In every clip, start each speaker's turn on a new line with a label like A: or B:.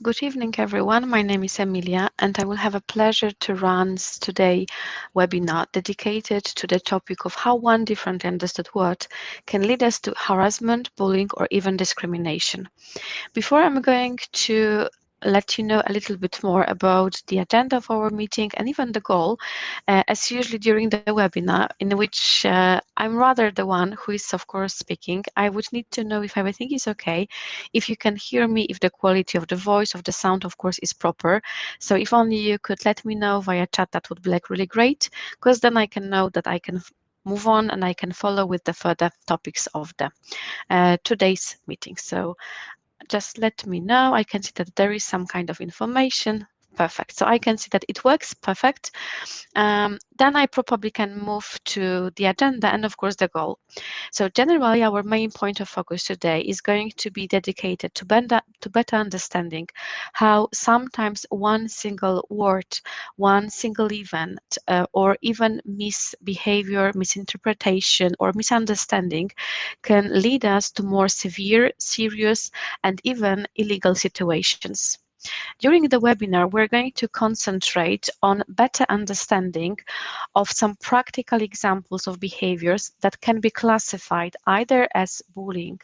A: Good evening, everyone. My name is Emilia, and I will have a pleasure to run today webinar dedicated to the topic of how one differently understood word can lead us to harassment, bullying, or even discrimination. Before I'm going to let you know a little bit more about the agenda of our meeting and even the goal, as usually during the webinar, in which I'm rather the one who is, of course, speaking. I would need to know if everything is okay, if you can hear me, if the quality of the voice, of the sound, of course, is proper. So if only you could let me know via chat, that would be like really great, because then I can know that I can move on and I can follow with the further topics of the today's meeting. So just let me know. I can see that there is some kind of information. Perfect. So I can see that it works. Perfect. Then I probably can move to the agenda and, of course, the goal. So generally, our main point of focus today is going to be dedicated to better understanding how sometimes one single word, one single event, or even misbehavior, misinterpretation, or misunderstanding can lead us to more severe, serious, and even illegal situations. During the webinar, we're going to concentrate on better understanding of some practical examples of behaviors that can be classified either as bullying,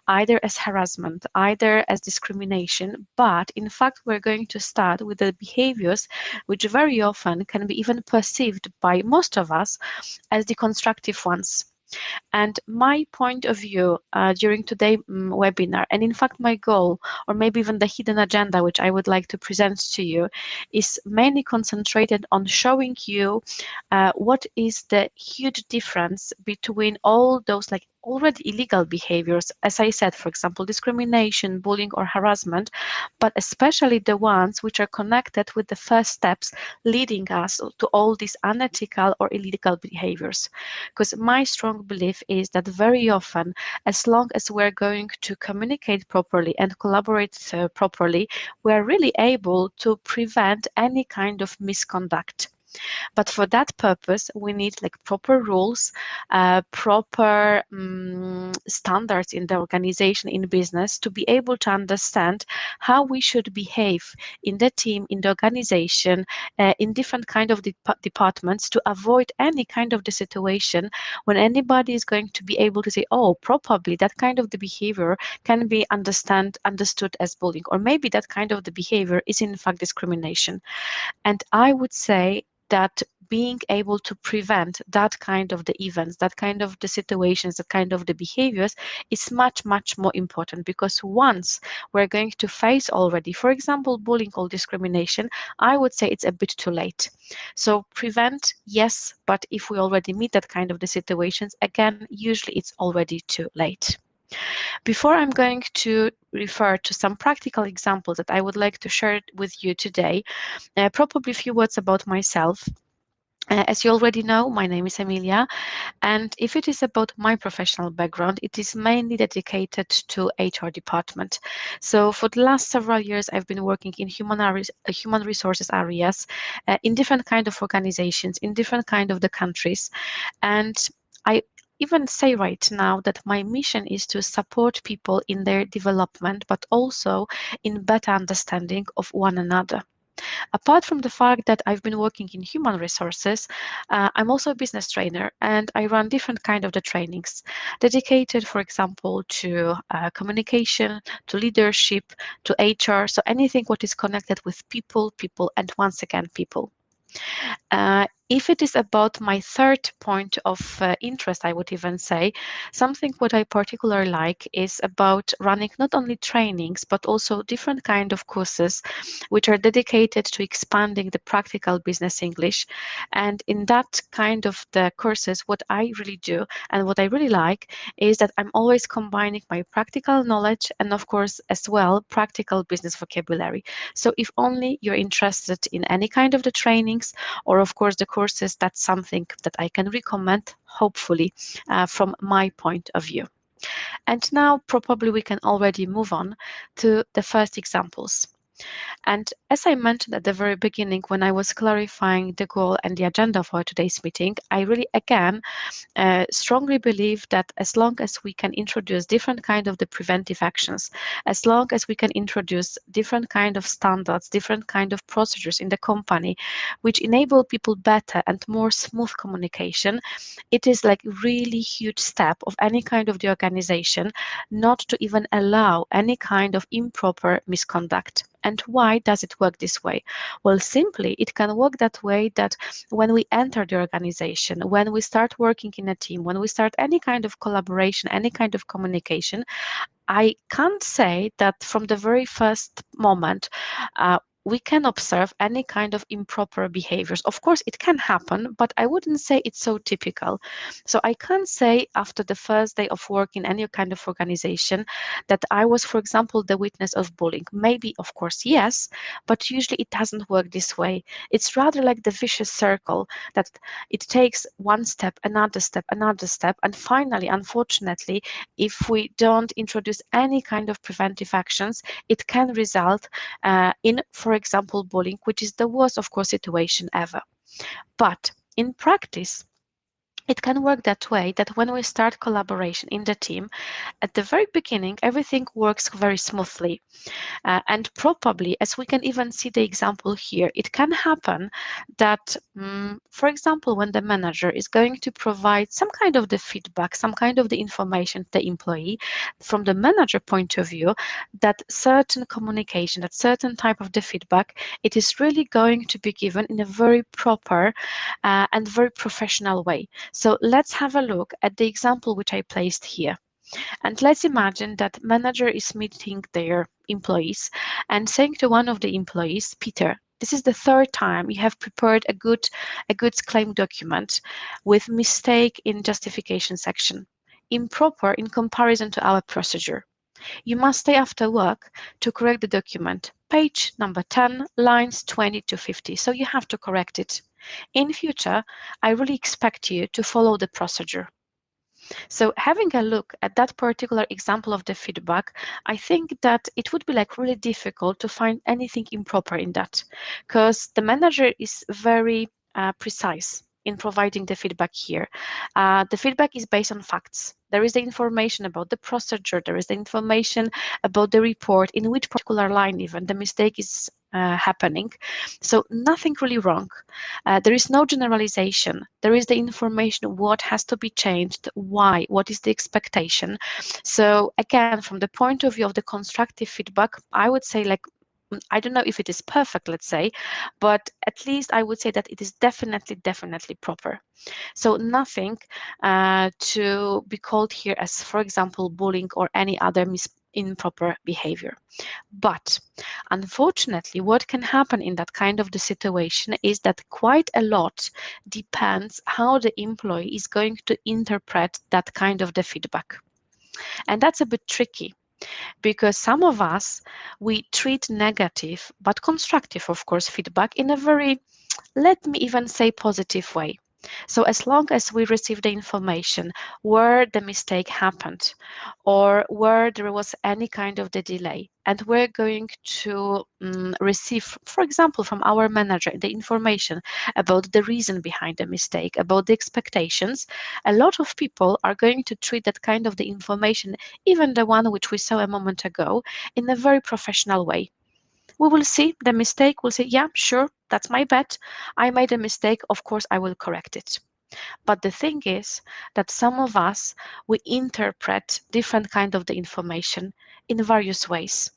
A: either as harassment, either as discrimination, but in fact, we're going to start with the behaviors which very often can be even perceived by most of us as the constructive ones. And my point of view during today's webinar, and in fact my goal, or maybe even the hidden agenda which I would like to present to you, is mainly concentrated on showing you what is the huge difference between all those like already illegal behaviors, as I said, for example, discrimination, bullying, or harassment, but especially the ones which are connected with the first steps leading us to all these unethical or illegal behaviors. Because my strong belief is that very often, as long as we're going to communicate properly and collaborate properly, we're really able to prevent any kind of misconduct. But for that purpose, we need like proper rules, proper standards in the organization, in business, to be able to understand how we should behave in the team, in the organization, in different kind of departments, to avoid any kind of the situation when anybody is going to be able to say, oh, probably that kind of the behavior can be understood as bullying, or maybe that kind of the behavior is in fact discrimination. And I would say that being able to prevent that kind of the events, that kind of the situations, that kind of the behaviors is much, much more important, because once we're going to face already, for example, bullying or discrimination, I would say it's a bit too late. So prevent, yes, but if we already meet that kind of the situations, again, usually it's already too late. Before I'm going to refer to some practical examples that I would like to share with you today, probably a few words about myself. As you already know, my name is Emilia, and if it is about my professional background, it is mainly dedicated to HR department. So for the last several years, I've been working in human resources areas, in different kind of organizations, in different kind of the countries, and I even say right now that my mission is to support people in their development, but also in better understanding of one another. Apart from the fact that I've been working in human resources, I'm also a business trainer, and I run different kind of the trainings dedicated, for example, to communication, to leadership, to HR, so anything what is connected with people, and once again, people. If it is about my third point of interest, I would even say, something what I particularly like is about running not only trainings, but also different kind of courses which are dedicated to expanding the practical business English. And in that kind of the courses, what I really do and what I really like is that I'm always combining my practical knowledge and, of course, as well, practical business vocabulary. So if only you're interested in any kind of the trainings, or of course the courses, that's something that I can recommend, hopefully, from my point of view. And now probably we can already move on to the first examples. And as I mentioned at the very beginning, when I was clarifying the goal and the agenda for today's meeting, I really, again, strongly believe that as long as we can introduce different kind of the preventive actions, as long as we can introduce different kind of standards, different kind of procedures in the company, which enable people better and more smooth communication, it is like really huge step of any kind of the organization not to even allow any kind of improper misconduct. And why does it work this way? Well, simply it can work that way that when we enter the organization, when we start working in a team, when we start any kind of collaboration, any kind of communication, I can't say that from the very first moment we can observe any kind of improper behaviors. Of course, it can happen, but I wouldn't say it's so typical. So I can't say after the first day of work in any kind of organization that I was, for example, the witness of bullying. Maybe, of course, yes, but usually it doesn't work this way. It's rather like the vicious circle that it takes one step, another step, another step, and finally, unfortunately, if we don't introduce any kind of preventive actions, it can result in, for example, bullying, which is the worst, of course, situation ever. But in practice, it can work that way that when we start collaboration in the team, at the very beginning, everything works very smoothly. And probably, as we can even see the example here, it can happen that, for example, when the manager is going to provide some kind of the feedback, some kind of the information to the employee, from the manager point of view, that certain communication, that certain type of the feedback, it is really going to be given in a very proper and very professional way. So let's have a look at the example which I placed here. And let's imagine that manager is meeting their employees and saying to one of the employees, Peter, this is the third time you have prepared a goods claim document with mistake in justification section, improper in comparison to our procedure. You must stay after work to correct the document, page number 10, lines 20 to 50. So you have to correct it. In future, I really expect you to follow the procedure. So having a look at that particular example of the feedback, I think that it would be like really difficult to find anything improper in that, because the manager is very precise in providing the feedback here. The feedback is based on facts. There is the information about the procedure, there is the information about the report, in which particular line even the mistake is happening. So nothing really wrong. There is no generalization. There is the information what has to be changed, why, what is the expectation. So again, from the point of view of the constructive feedback, I would say like, I don't know if it is perfect, let's say, but at least I would say that it is definitely proper. So nothing to be called here as, for example, bullying or any other improper behavior. But unfortunately, what can happen in that kind of the situation is that quite a lot depends how the employee is going to interpret that kind of the feedback. And that's a bit tricky, because some of us, we treat negative but constructive, of course, feedback in a very, let me even say, positive way. So as long as we receive the information where the mistake happened or where there was any kind of the delay, and we're going to receive, for example, from our manager, the information about the reason behind the mistake, about the expectations, a lot of people are going to treat that kind of the information, even the one which we saw a moment ago, in a very professional way. We will see the mistake, we'll say, yeah, sure, that's my bad. I made a mistake, of course, I will correct it. But the thing is that some of us, we interpret different kind of the information in various ways.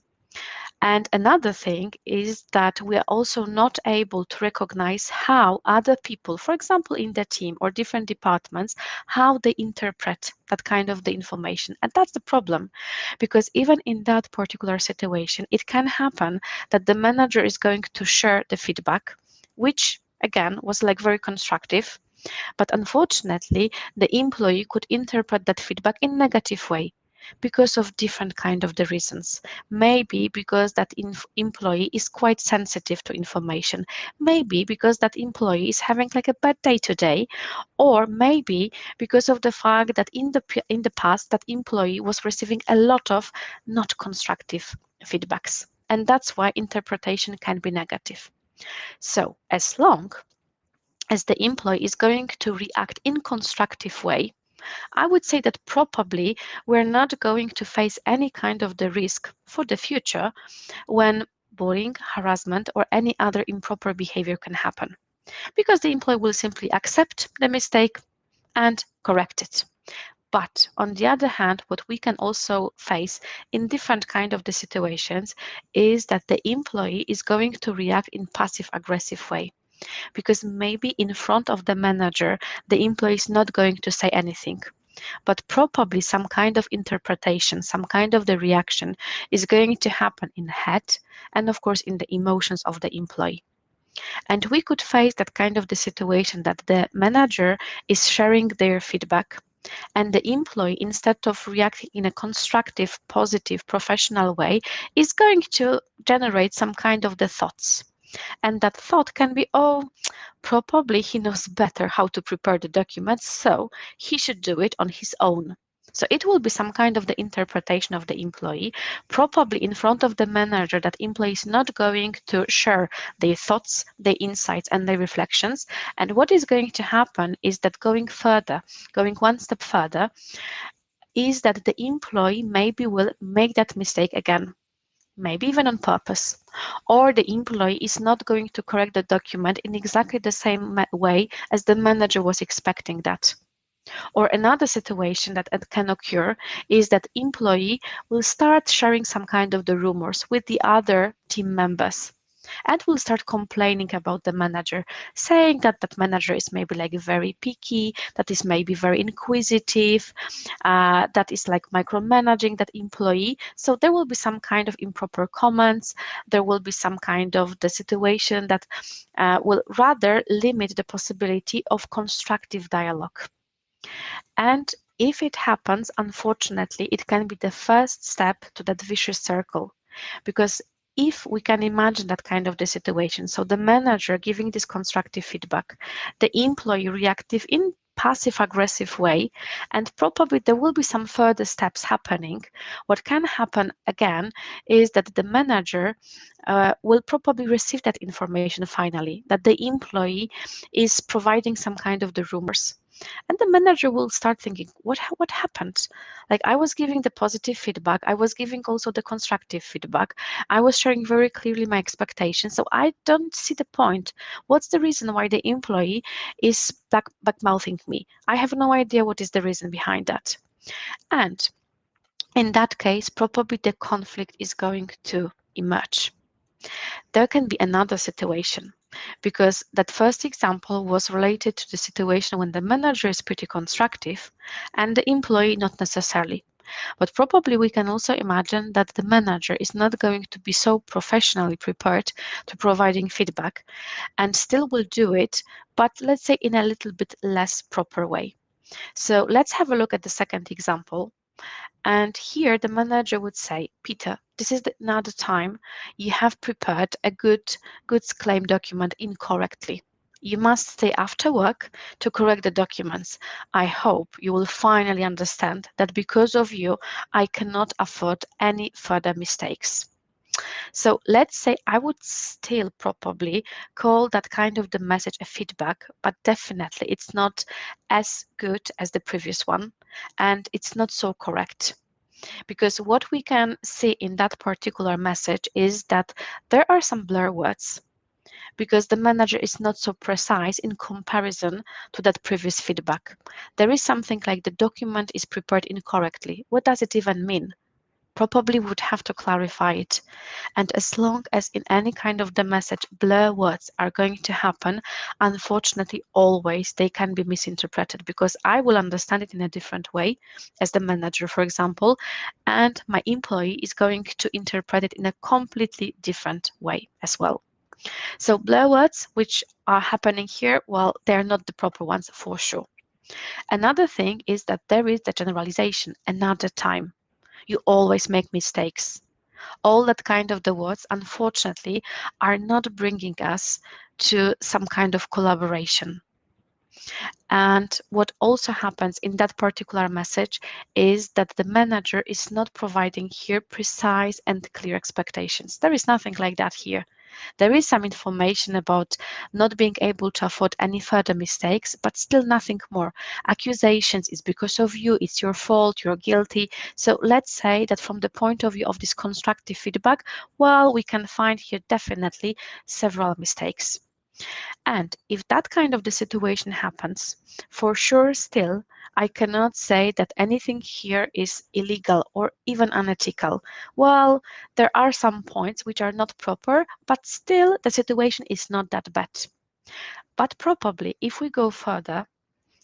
A: And another thing is that we are also not able to recognize how other people, for example, in the team or different departments, how they interpret that kind of the information. And that's the problem, because even in that particular situation, it can happen that the manager is going to share the feedback, which again was like very constructive. But unfortunately, the employee could interpret that feedback in a negative way because of different kind of the reasons. Maybe because that employee is quite sensitive to information. Maybe because that employee is having like a bad day today, or maybe because of the fact that in the past that employee was receiving a lot of not constructive feedbacks. And that's why interpretation can be negative. So as long as the employee is going to react in constructive way, I would say that probably we're not going to face any kind of the risk for the future when bullying, harassment, or any other improper behavior can happen, because the employee will simply accept the mistake and correct it. But on the other hand, what we can also face in different kind of the situations is that the employee is going to react in passive-aggressive way, because maybe in front of the manager, the employee is not going to say anything, but probably some kind of interpretation, some kind of the reaction is going to happen in head and of course in the emotions of the employee. And we could face that kind of the situation that the manager is sharing their feedback and the employee, instead of reacting in a constructive, positive, professional way, is going to generate some kind of the thoughts. And that thought can be, oh, probably he knows better how to prepare the documents, so he should do it on his own. So it will be some kind of the interpretation of the employee, probably in front of the manager, that employee is not going to share their thoughts, their insights, and their reflections. And what is going to happen is that going one step further, is that the employee maybe will make that mistake again, maybe even on purpose, or the employee is not going to correct the document in exactly the same way as the manager was expecting that. Or another situation that can occur is that employee will start sharing some kind of the rumors with the other team members and will start complaining about the manager, saying that that manager is maybe like very picky, that is maybe very inquisitive, that is like micromanaging that employee. So there will be some kind of improper comments. There will be some kind of the situation that will rather limit the possibility of constructive dialogue. And if it happens, unfortunately, it can be the first step to that vicious circle. Because if we can imagine that kind of the situation, so the manager giving this constructive feedback, the employee reactive in passive-aggressive way, and probably there will be some further steps happening. What can happen again is that the manager will probably receive that information finally, that the employee is providing some kind of the rumors. And the manager will start thinking, what happened? Like, I was giving the positive feedback, I was giving also the constructive feedback, I was sharing very clearly my expectations, so I don't see the point. What's the reason why the employee is back-mouthing me? I have no idea what is the reason behind that. And in that case, probably the conflict is going to emerge. There can be another situation, because that first example was related to the situation when the manager is pretty constructive and the employee not necessarily. But probably we can also imagine that the manager is not going to be so professionally prepared to providing feedback and still will do it, but let's say in a little bit less proper way. So let's have a look at the second example. And here the manager would say, Peter, this is now the time you have prepared a goods claim document incorrectly. You must stay after work to correct the documents. I hope you will finally understand that because of you, I cannot afford any further mistakes. So let's say I would still probably call that kind of the message a feedback, but definitely it's not as good as the previous one, and it's not so correct. Because what we can see in that particular message is that there are some blur words, because the manager is not so precise in comparison to that previous feedback. There is something like the document is prepared incorrectly. What does it even mean? Probably would have to clarify it. And as long as in any kind of the message blur words are going to happen, unfortunately always they can be misinterpreted, because I will understand it in a different way as the manager, for example, and my employee is going to interpret it in a completely different way as well. So blur words which are happening here, well, they're not the proper ones for sure. Another thing is that there is the generalization another time. You always make mistakes. All that kind of the words, unfortunately, are not bringing us to some kind of collaboration. And what also happens in that particular message is that the manager is not providing here precise and clear expectations. There is nothing like that here. There is some information about not being able to afford any further mistakes, but still nothing more. Accusations is because of you, it's your fault, you're guilty. So let's say that from the point of view of this constructive feedback, well, we can find here definitely several mistakes. And if that kind of the situation happens, for sure still, I cannot say that anything here is illegal or even unethical. Well, there are some points which are not proper, but still the situation is not that bad. But probably if we go further,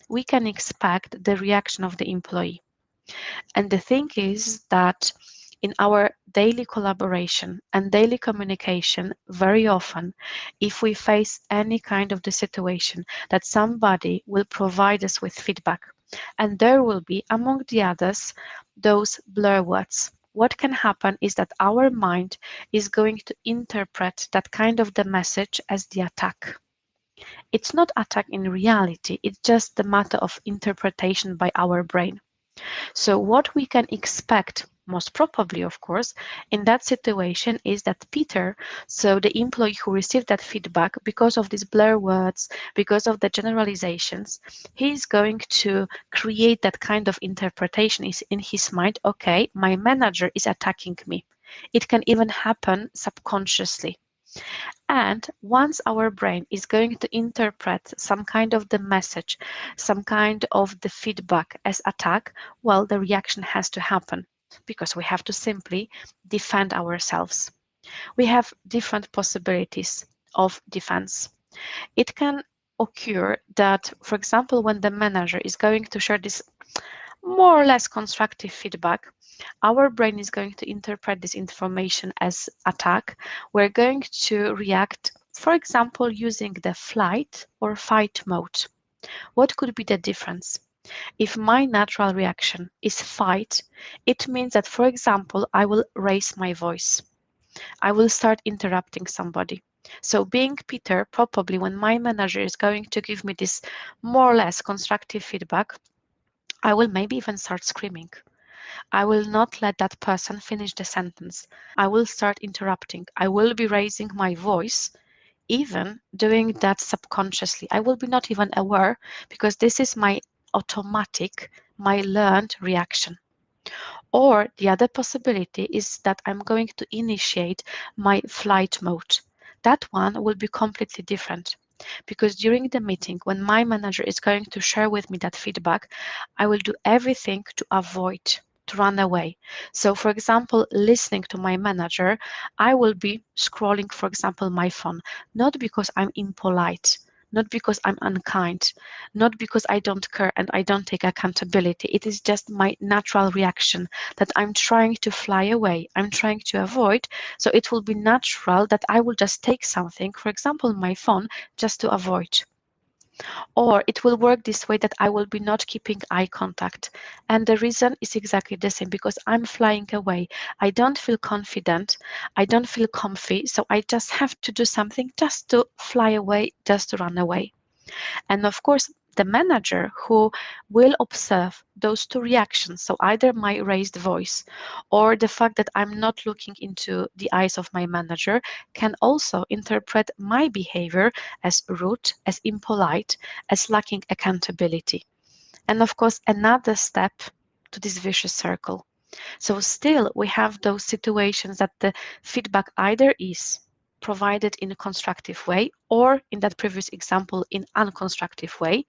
A: we can expect the reaction of the employee. And the thing is that in our daily collaboration and daily communication, very often, if we face any kind of the situation that somebody will provide us with feedback, and there will be, among the others, those blur words. What can happen is that our mind is going to interpret that kind of the message as the attack. It's not attack in reality, it's just the matter of interpretation by our brain. So what we can expect, most probably, of course, in that situation is that Peter, so the employee who received that feedback, because of these blur words, because of the generalizations, he's going to create that kind of interpretation is in his mind, okay, my manager is attacking me. It can even happen subconsciously. And once our brain is going to interpret some kind of the message, some kind of the feedback as attack, well, the reaction has to happen because we have to simply defend ourselves. We have different possibilities of defense. It can occur that, for example, when the manager is going to share this more or less constructive feedback, our brain is going to interpret this information as attack. We're going to react, for example, using the flight or fight mode. What could be the difference? If my natural reaction is fight, it means that, for example, I will raise my voice. I will start interrupting somebody. So being Peter, probably when my manager is going to give me this more or less constructive feedback, I will maybe even start screaming. I will not let that person finish the sentence. I will start interrupting. I will be raising my voice, even doing that subconsciously. I will be not even aware because this is my automatic, my learned reaction. Or the other possibility is that I'm going to initiate my flight mode. That one will be completely different because during the meeting, when my manager is going to share with me that feedback, I will do everything to avoid, to run away. So, for example, listening to my manager, I will be scrolling, for example, my phone, not because I'm impolite, not because I'm unkind, not because I don't care and I don't take accountability. It is just my natural reaction that I'm trying to fly away, I'm trying to avoid. So it will be natural that I will just take something, for example, my phone, just to avoid. Or it will work this way that I will be not keeping eye contact. And the reason is exactly the same because I'm flying away. I don't feel confident. I don't feel comfy. So I just have to do something just to fly away, just to run away. And of course, the manager who will observe those two reactions, so either my raised voice or the fact that I'm not looking into the eyes of my manager, can also interpret my behavior as rude, as impolite, as lacking accountability. And of course, another step to this vicious circle. So still we have those situations that the feedback either is provided in a constructive way or in that previous example in unconstructive way.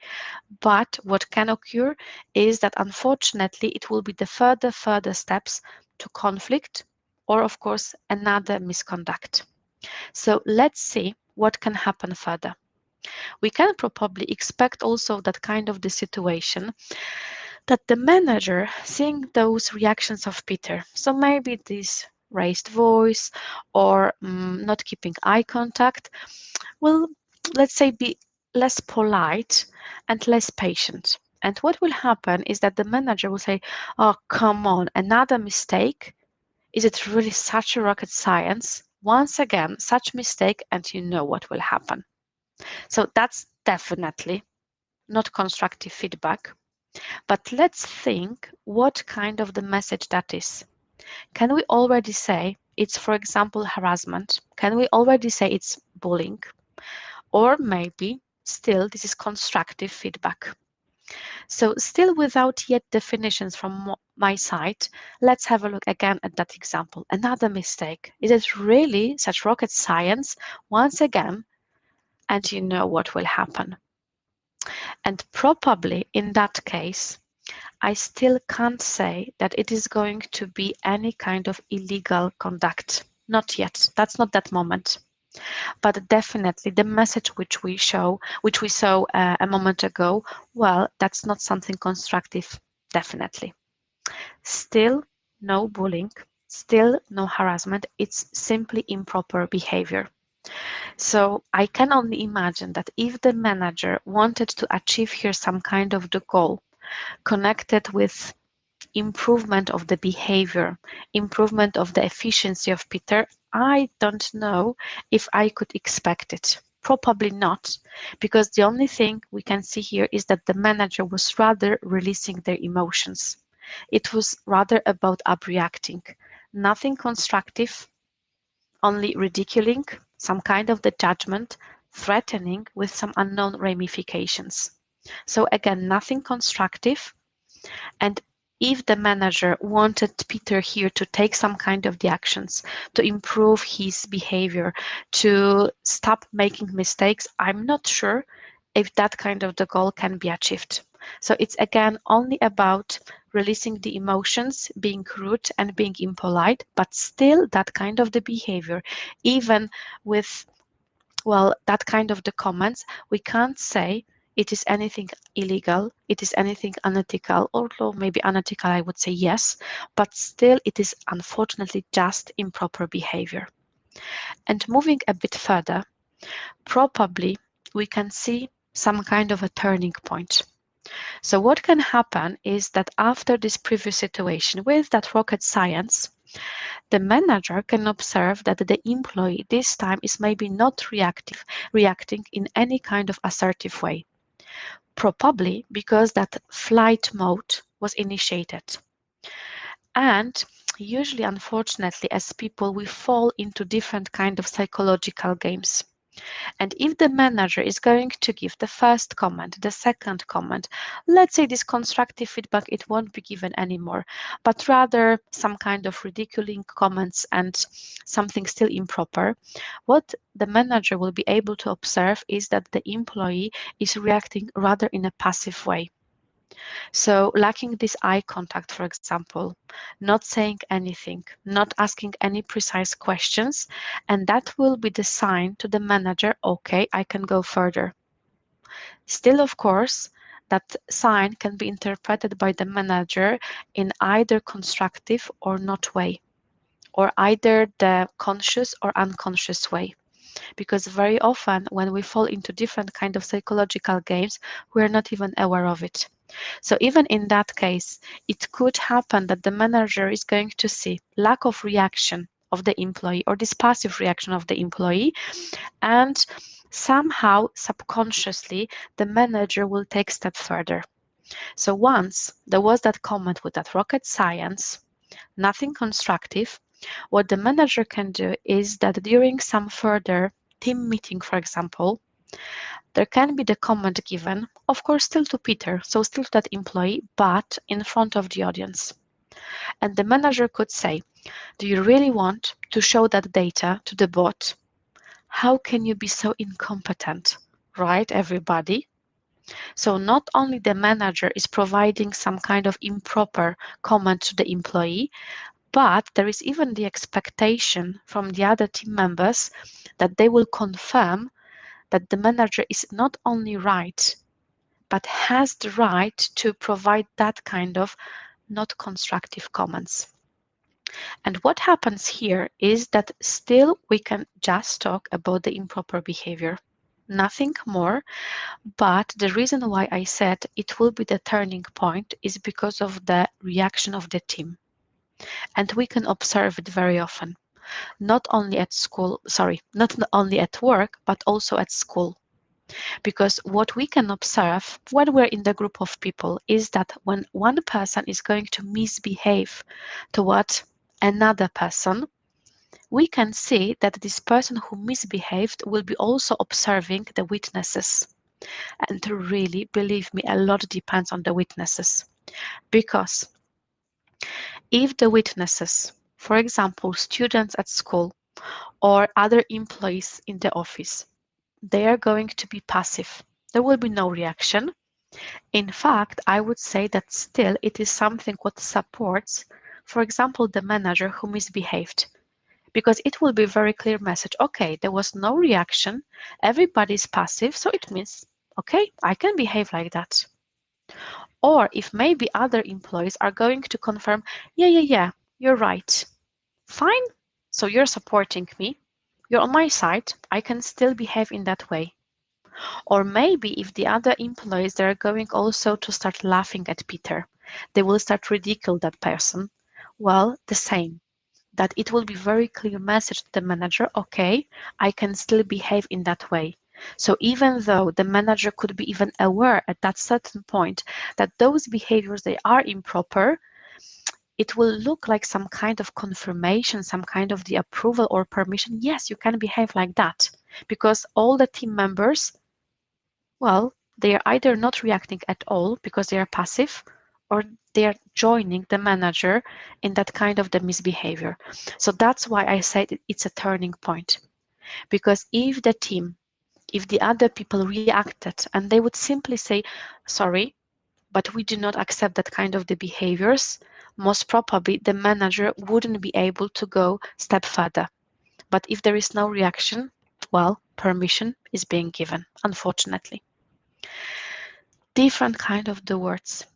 A: But what can occur is that unfortunately it will be the further steps to conflict or of course another misconduct. So let's see what can happen further. We can probably expect also that kind of the situation that the manager, seeing those reactions of Peter, so maybe this raised voice or not keeping eye contact, will, let's say, be less polite and less patient. And what will happen is that the manager will say, oh, come on, another mistake? Is it really such a rocket science? Once again, such mistake, and you know what will happen. So that's definitely not constructive feedback. But let's think what kind of the message that is. Can we already say it's, for example, harassment? Can we already say it's bullying? Or maybe still this is constructive feedback. So still without yet definitions from my side, let's have a look again at that example. Another mistake. Is it really such rocket science? Once again, and you know what will happen. And probably in that case, I still can't say that it is going to be any kind of illegal conduct. Not yet. That's not that moment. But definitely the message which we saw a moment ago, well, that's not something constructive, definitely. Still no bullying, still no harassment. It's simply improper behavior. So I can only imagine that if the manager wanted to achieve here some kind of the goal connected with improvement of the behavior, improvement of the efficiency of Peter, I don't know if I could expect it. Probably not, because the only thing we can see here is that the manager was rather releasing their emotions. It was rather about upreacting. Nothing constructive, only ridiculing, some kind of the judgment, threatening with some unknown ramifications. So again, nothing constructive. And if the manager wanted Peter here to take some kind of the actions to improve his behavior, to stop making mistakes, I'm not sure if that kind of the goal can be achieved. So it's again only about releasing the emotions, being rude and being impolite, but still that kind of the behavior, even with, well, that kind of the comments, we can't say it is anything illegal, it is anything unethical, although maybe unethical I would say yes, but still it is unfortunately just improper behavior. And moving a bit further, probably we can see some kind of a turning point. So what can happen is that after this previous situation with that rocket science, the manager can observe that the employee this time is maybe not reacting in any kind of assertive way. Probably because that flight mode was initiated. And usually, unfortunately, as people, we fall into different kind of psychological games. And if the manager is going to give the first comment, the second comment, let's say this constructive feedback, it won't be given anymore, but rather some kind of ridiculing comments and something still improper, what the manager will be able to observe is that the employee is reacting rather in a passive way. So lacking this eye contact, for example, not saying anything, not asking any precise questions, and that will be the sign to the manager, okay, I can go further. Still, of course, that sign can be interpreted by the manager in either constructive or not way, or either the conscious or unconscious way. Because very often when we fall into different kind of psychological games, we are not even aware of it. So even in that case, it could happen that the manager is going to see lack of reaction of the employee or this passive reaction of the employee, and somehow subconsciously the manager will take a step further. So once there was that comment with that rocket science, nothing constructive, what the manager can do is that during some further team meeting, for example, there can be the comment given, of course, still to Peter, so still to that employee, but in front of the audience. And the manager could say, do you really want to show that data to the bot? How can you be so incompetent? Right, everybody? So not only the manager is providing some kind of improper comment to the employee, but there is even the expectation from the other team members that they will confirm that the manager is not only right, but has the right to provide that kind of not constructive comments. And what happens here is that still we can just talk about the improper behavior, nothing more. But the reason why I said it will be the turning point is because of the reaction of the team. And we can observe it very often, not only at school, not only at work, but also at school. Because what we can observe when we're in the group of people is that when one person is going to misbehave toward another person, we can see that this person who misbehaved will be also observing the witnesses. And really, believe me, a lot depends on the witnesses. Because if the witnesses, for example, students at school or other employees in the office, they are going to be passive, there will be no reaction. In fact, I would say that still it is something what supports, for example, the manager who misbehaved. Because it will be a very clear message. Okay, there was no reaction, everybody is passive, so it means, okay, I can behave like that. Or if maybe other employees are going to confirm, yeah, you're right. Fine, so you're supporting me, you're on my side, I can still behave in that way. Or maybe if the other employees, they're going also to start laughing at Peter, they will start ridicule that person. Well, the same. That it will be very clear message to the manager, okay, I can still behave in that way. So even though the manager could be even aware at that certain point that those behaviors, they are improper, it will look like some kind of confirmation, some kind of the approval or permission. Yes, you can behave like that. Because all the team members, well, they are either not reacting at all because they are passive, or they are joining the manager in that kind of the misbehavior. So that's why I said it's a turning point. Because if the team, if the other people reacted and they would simply say, sorry, but we do not accept that kind of the behaviors, most probably the manager wouldn't be able to go step further. But if there is no reaction, well, permission is being given, unfortunately. Different kind of the words.